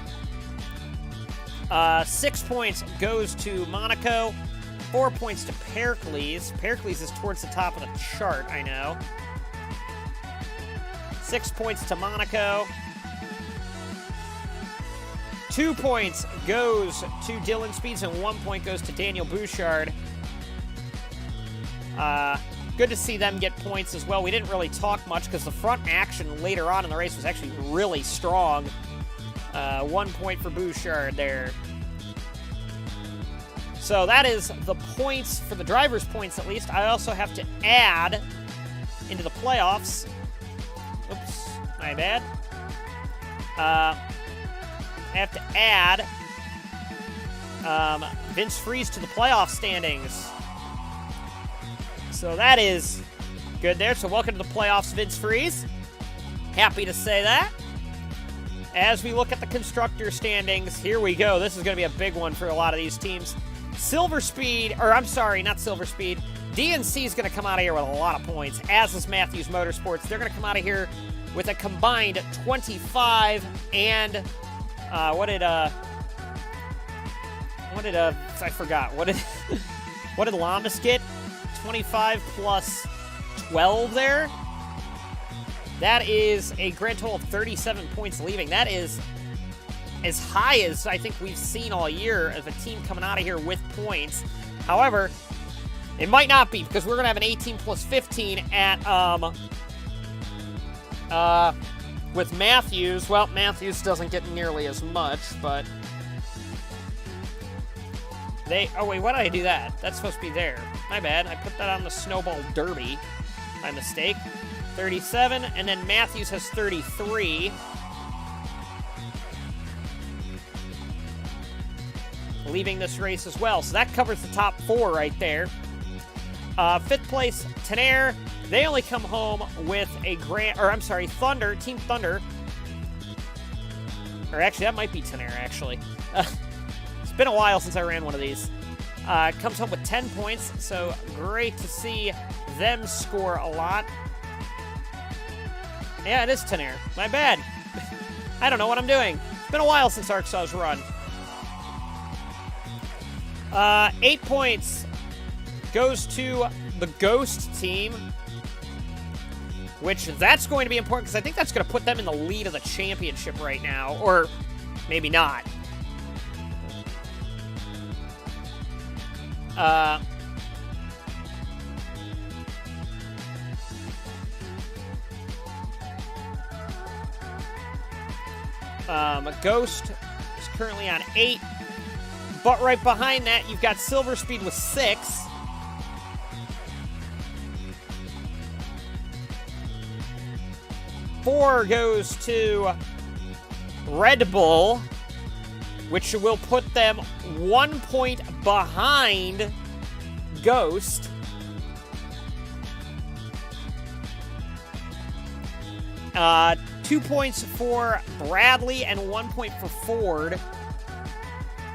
6 points goes to Monaco. 4 points to Pericles. Pericles is towards the top of the chart, I know. 6 points to Monaco. 2 points goes to Dylan Speeds, and 1 point goes to Daniel Bouchard. Good to see them get points as well. We didn't really talk much because the front action later on in the race was actually really strong. 1 point for Bouchard there. So that is the points for the driver's points, at least. I also have to add into the playoffs. Oops, my bad. I have to add Vince Freeze to the playoff standings. So that is good there. So welcome to the playoffs, Vince Freeze. Happy to say that. As we look at the Constructor Standings, here we go. This is going to be a big one for a lot of these teams. Silver Speed, or I'm sorry, not Silver Speed. DNC is going to come out of here with a lot of points, as is Matthews Motorsports. They're going to come out of here with a combined 25 and, I forgot. What did Lamas get? 25 plus 12 there? That is a grand total of 37 points leaving. That is as high as I think we've seen all year of a team coming out of here with points. However, it might not be, because we're going to have an 18 plus 15 at, with Matthews. Well, Matthews doesn't get nearly as much, but oh wait, why did I do that? That's supposed to be there. My bad. I put that on the Snowball Derby by mistake. 37, and then Matthews has 33. Leaving this race as well. So that covers the top 4 right there. 5th place, Tenaire. They only come home with a Thunder, Team Thunder. Or actually, that might be Tenaire, actually. It's been a while since I ran one of these. Comes home with 10 points, so great to see them score a lot. Yeah, it is Tenaire. My bad. I don't know what I'm doing. It's been a while since ARCSOA's run. 8 points goes to the Ghost team, which that's going to be important because I think that's going to put them in the lead of the championship right now, or maybe not. Ghost is currently on 8, but right behind that, you've got Silver Speed with 6. Four goes to Red Bull, which will put them 1 point behind Ghost. Uh, 2 points for Bradley and 1 point for Ford.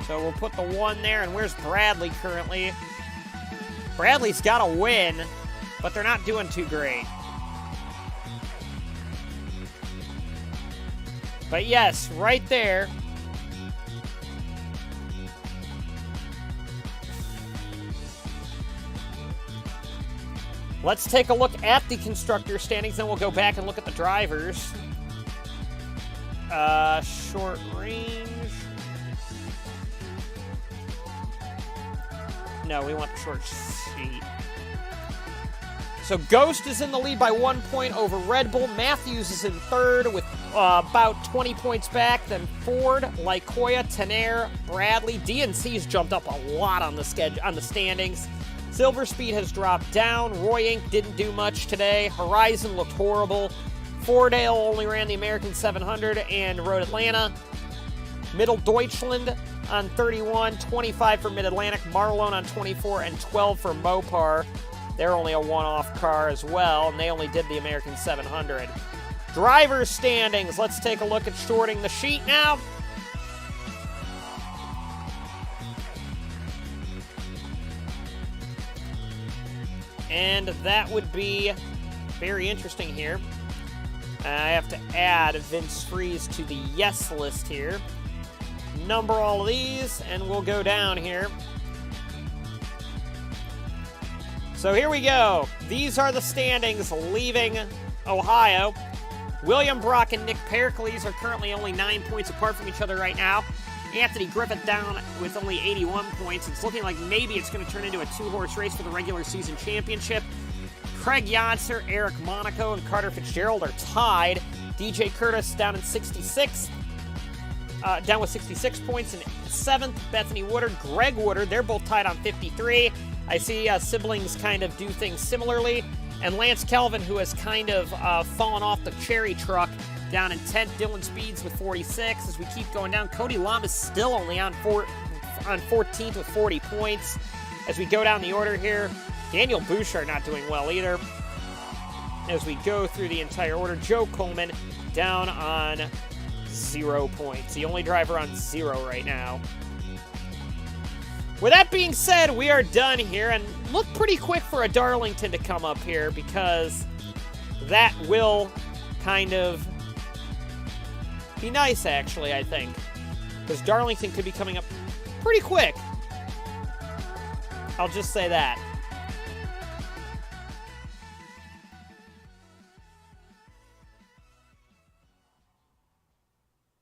So we'll put the 1 there. And where's Bradley currently? Bradley's got a win, but they're not doing too great. But yes, right there. Let's take a look at the constructor standings, then we'll go back and look at the drivers. Short range. No, we want the short sheet. So Ghost is in the lead by 1 point over Red Bull. Matthews is in third with about 20 points back. Then Ford, Lycoya, Tenaire, Bradley. DNC's jumped up a lot on the standings. Silver Speed has dropped down. Roy Inc. didn't do much today. Horizon looked horrible. Fordale only ran the American 700 and rode Atlanta. Middle Deutschland on 31, 25 for Mid-Atlantic. Marlone on 24 and 12 for Mopar. They're only a one-off car as well, and they only did the American 700. Driver standings. Let's take a look at shorting the sheet now. And that would be very interesting here. I have to add Vince Freeze to the yes list here. Number all of these, and we'll go down here. So here we go. These are the standings leaving Ohio. William Brock and Nick Pericles are currently only 9 points apart from each other right now. Anthony Griffith down with only 81 points. It's looking like maybe it's going to turn into a two-horse race for the regular season championship. Craig Yonser, Eric Monaco, and Carter Fitzgerald are tied. DJ Curtis down in 66, down with 66 points in 7th. Bethany Woodard, Greg Woodard, they're both tied on 53. I see siblings kind of do things similarly. And Lance Kelvin, who has kind of fallen off the cherry truck, down in 10th. Dylan Speeds with 46. As we keep going down, Cody Lam is still only on 14th with 40 points. As we go down the order here, Daniel Bouchard not doing well either. As we go through the entire order, Joe Coleman down on 0 points. The only driver on 0 right now. With that being said, we are done here, and look pretty quick for a Darlington to come up here, because that will kind of be nice, actually, I think. Because Darlington could be coming up pretty quick. I'll just say that.